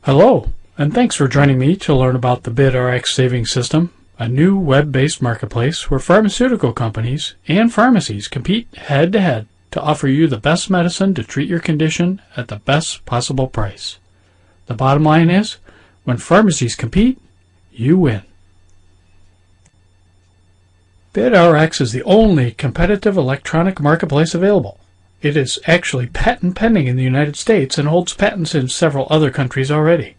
Hello, and thanks for joining me to learn about the BidRx savings system, a new web-based marketplace where pharmaceutical companies and pharmacies compete head-to-head to offer you the best medicine to treat your condition at the best possible price. The bottom line is, when pharmacies compete, you win. BidRx is the only competitive electronic marketplace available. It is actually patent pending in the United States and holds patents in several other countries already.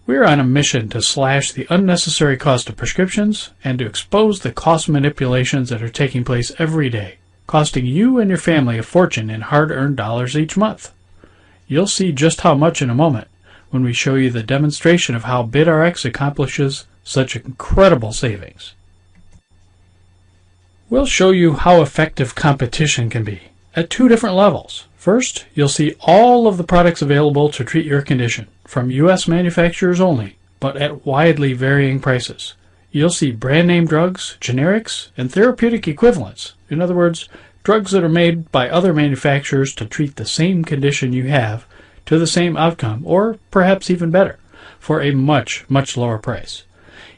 We are on a mission to slash the unnecessary cost of prescriptions and to expose the cost manipulations that are taking place every day, costing you and your family a fortune in hard-earned dollars each month. You'll see just how much in a moment when we show you the demonstration of how BidRx accomplishes such incredible savings. We'll show you how effective competition can be at two different levels. First, you'll see all of the products available to treat your condition, from U.S. manufacturers only, but at widely varying prices. You'll see brand name drugs, generics, and therapeutic equivalents. In other words, drugs that are made by other manufacturers to treat the same condition you have to the same outcome, or perhaps even better, for a much, much lower price.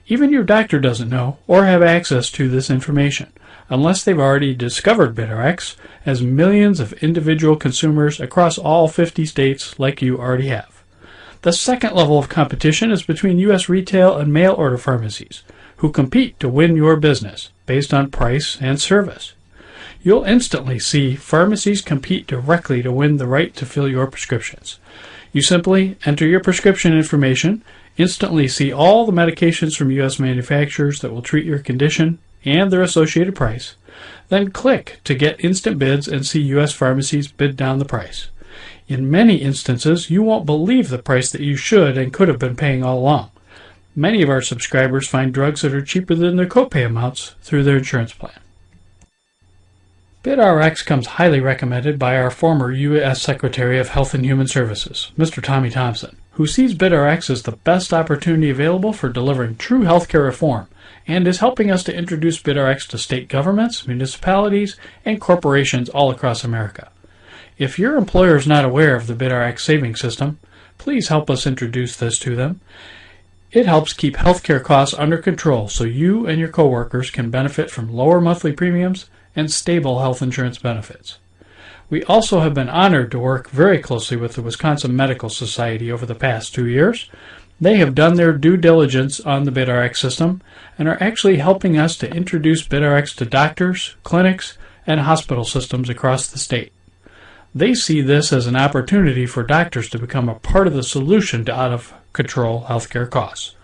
Even your doctor doesn't know or have access to this information, unless they've already discovered BidRx, as millions of individual consumers across all 50 states like you already have. The second level of competition is between U.S. retail and mail-order pharmacies, who compete to win your business based on price and service. You'll instantly see pharmacies compete directly to win the right to fill your prescriptions. You simply enter your prescription information, instantly see all the medications from U.S. manufacturers that will treat your condition and their associated price, then click to get instant bids and see U.S. pharmacies bid down the price. In many instances, you won't believe the price that you should and could have been paying all along. Many of our subscribers find drugs that are cheaper than their copay amounts through their insurance plan. BidRx comes highly recommended by our former U.S. Secretary of Health and Human Services, Mr. Tommy Thompson, who sees BidRx as the best opportunity available for delivering true healthcare reform, and is helping us to introduce BidRx to state governments, municipalities, and corporations all across America. If your employer is not aware of the BidRx savings system, please help us introduce this to them. It helps keep healthcare costs under control so you and your coworkers can benefit from lower monthly premiums and stable health insurance benefits. We also have been honored to work very closely with the Wisconsin Medical Society over the past 2 years. They have done their due diligence on the BidRx system and are actually helping us to introduce BidRx to doctors, clinics, and hospital systems across the state. They see this as an opportunity for doctors to become a part of the solution to out-of-control healthcare costs.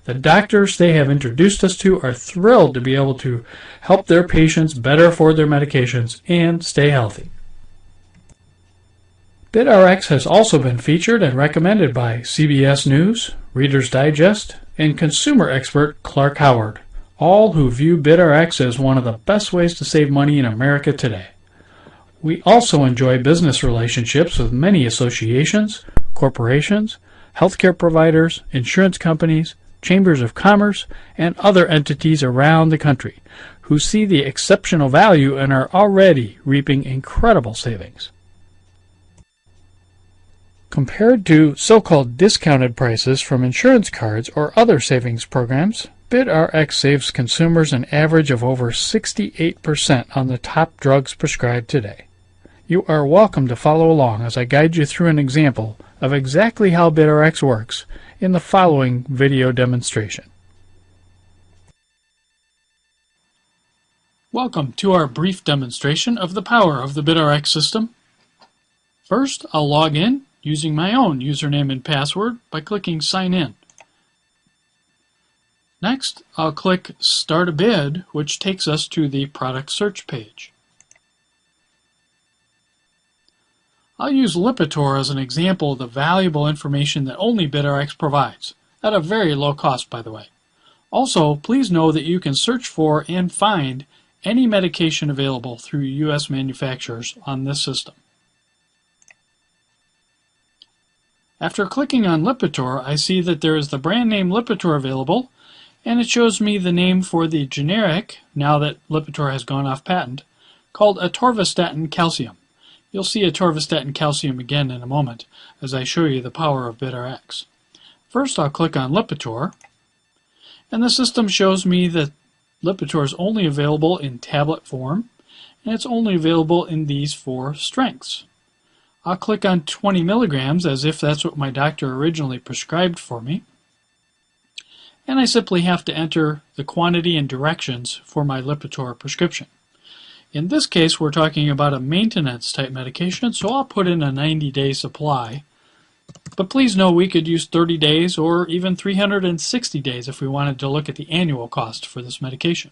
The doctors they have introduced us to are thrilled to be able to help their patients better afford their medications and stay healthy. BidRx has also been featured and recommended by CBS News, Reader's Digest, and consumer expert Clark Howard, all who view BidRx as one of the best ways to save money in America today. We also enjoy business relationships with many associations, corporations, healthcare providers, insurance companies, chambers of commerce, and other entities around the country who see the exceptional value and are already reaping incredible savings. Compared to so-called discounted prices from insurance cards or other savings programs, BidRx saves consumers an average of over 68% on the top drugs prescribed today. You are welcome to follow along as I guide you through an example of exactly how BidRx works in the following video demonstration. Welcome to our brief demonstration of the power of the BidRx system. First, I'll log in using my own username and password by clicking Sign In. Next, I'll click Start a Bid, which takes us to the product search page. I'll use Lipitor as an example of the valuable information that only BidRx provides, at a very low cost, by the way. Also, please know that you can search for and find any medication available through U.S. manufacturers on this system. After clicking on Lipitor, I see that there is the brand name Lipitor available, and it shows me the name for the generic, now that Lipitor has gone off patent, called atorvastatin calcium. You'll see atorvastatin calcium again in a moment as I show you the power of BidRx. First, I'll click on Lipitor, and the system shows me that Lipitor is only available in tablet form, and it's only available in these 4 strengths. I'll click on 20 milligrams as if that's what my doctor originally prescribed for me, and I simply have to enter the quantity and directions for my Lipitor prescription. In this case, we're talking about a maintenance type medication, so I'll put in a 90-day supply. But please know we could use 30 days or even 360 days if we wanted to look at the annual cost for this medication.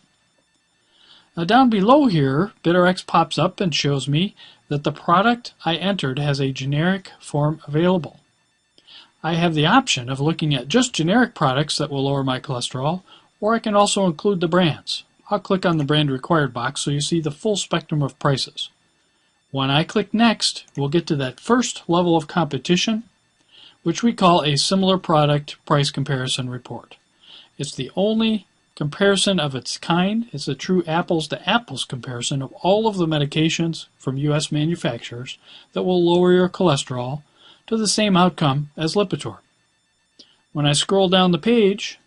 Now down below here, BidRx pops up and shows me that the product I entered has a generic form available. I have the option of looking at just generic products that will lower my cholesterol, or I can also include the brands. I'll click on the brand required box so you see the full spectrum of prices. When I click next, we'll get to that first level of competition, which we call a similar product price comparison report. It's the only comparison of its kind. It's a true apples to apples comparison of all of the medications from U.S. manufacturers that will lower your cholesterol to the same outcome as Lipitor. When I scroll down the page,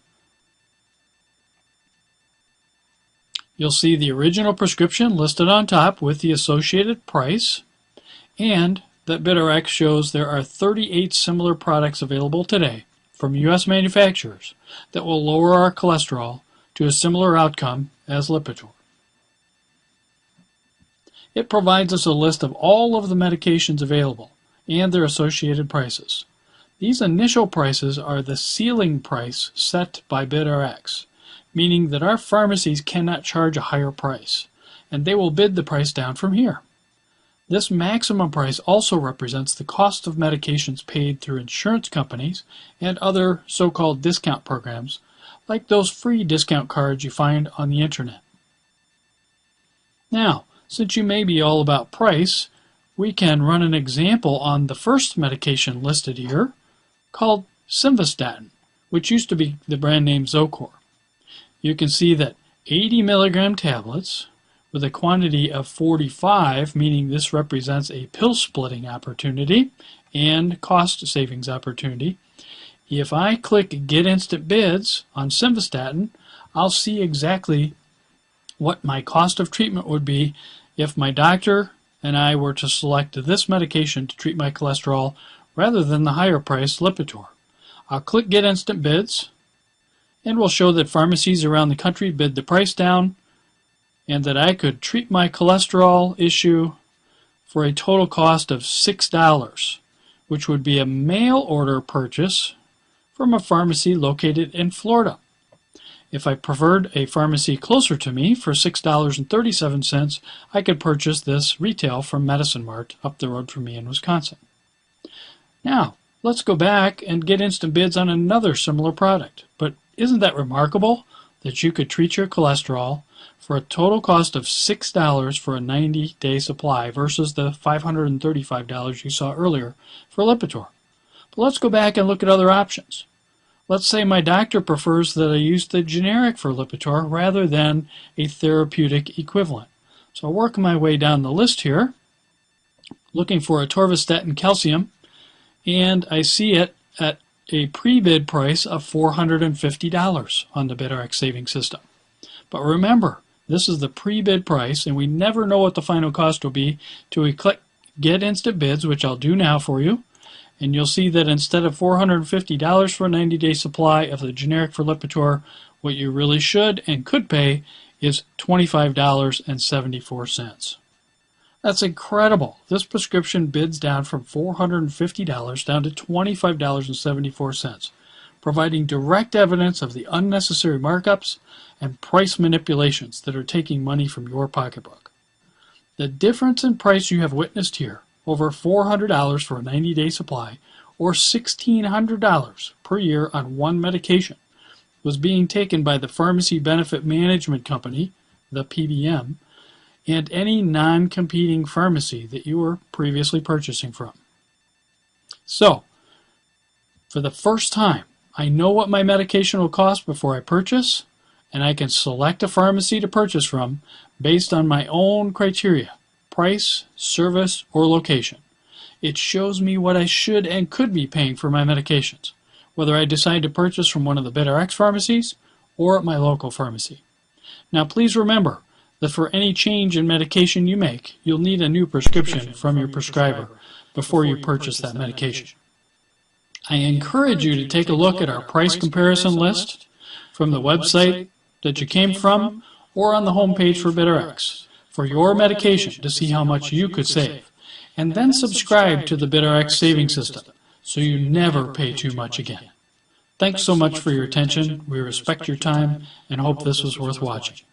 you'll see the original prescription listed on top with the associated price, and that BidRx shows there are 38 similar products available today from U.S. manufacturers that will lower our cholesterol to a similar outcome as Lipitor. It provides us a list of all of the medications available and their associated prices. These initial prices are the ceiling price set by BidRx, meaning that our pharmacies cannot charge a higher price, and they will bid the price down from here. This maximum price also represents the cost of medications paid through insurance companies and other so-called discount programs, like those free discount cards you find on the internet. Now, since you may be all about price, we can run an example on the first medication listed here called simvastatin, which used to be the brand name Zocor. You can see that 80 milligram tablets with a quantity of 45, meaning this represents a pill splitting opportunity and cost savings opportunity. If I click Get Instant Bids on simvastatin, I'll see exactly what my cost of treatment would be if my doctor and I were to select this medication to treat my cholesterol rather than the higher priced Lipitor. I'll click Get Instant Bids, and we'll show that pharmacies around the country bid the price down, and that I could treat my cholesterol issue for a total cost of $6, which would be a mail order purchase from a pharmacy located in Florida. If I preferred a pharmacy closer to me for $6.37, I could purchase this retail from Medicine Mart up the road from me in Wisconsin. Now, let's go back and get instant bids on another similar product. But isn't that remarkable that you could treat your cholesterol for a total cost of $6 for a 90-day supply versus the $535 you saw earlier for Lipitor? But let's go back and look at other options. Let's say my doctor prefers that I use the generic for Lipitor rather than a therapeutic equivalent. So I'll work my way down the list here, looking for atorvastatin calcium, and I see it at a pre-bid price of $450 on the BidRx savings system. But remember, this is the pre-bid price, and we never know what the final cost will be till we click Get Instant Bids, which I'll do now for you. And you'll see that instead of $450 for a 90-day supply of the generic for Lipitor, what you really should and could pay is $25.74. That's incredible. This prescription bids down from $450 down to $25.74, providing direct evidence of the unnecessary markups and price manipulations that are taking money from your pocketbook. The difference in price you have witnessed here, over $400 for a 90-day supply, or $1,600 per year on one medication, was being taken by the Pharmacy Benefit Management Company, the PBM, and any non-competing pharmacy that you were previously purchasing from. So, for the first time, I know what my medication will cost before I purchase, and I can select a pharmacy to purchase from based on my own criteria: price, service, or location. It shows me what I should and could be paying for my medications, whether I decide to purchase from one of the BidRx pharmacies or at my local pharmacy. Now please remember that for any change in medication you make, you'll need a new prescription from your prescriber before you purchase that medication. I encourage you to take a look at our price comparison list from the website that you came from or on the homepage for BidRx for your medication to see how much you could save, and then subscribe to the BidRx saving system so you never pay too much again. Thanks so much for your attention. We respect your time and hope this was worth watching.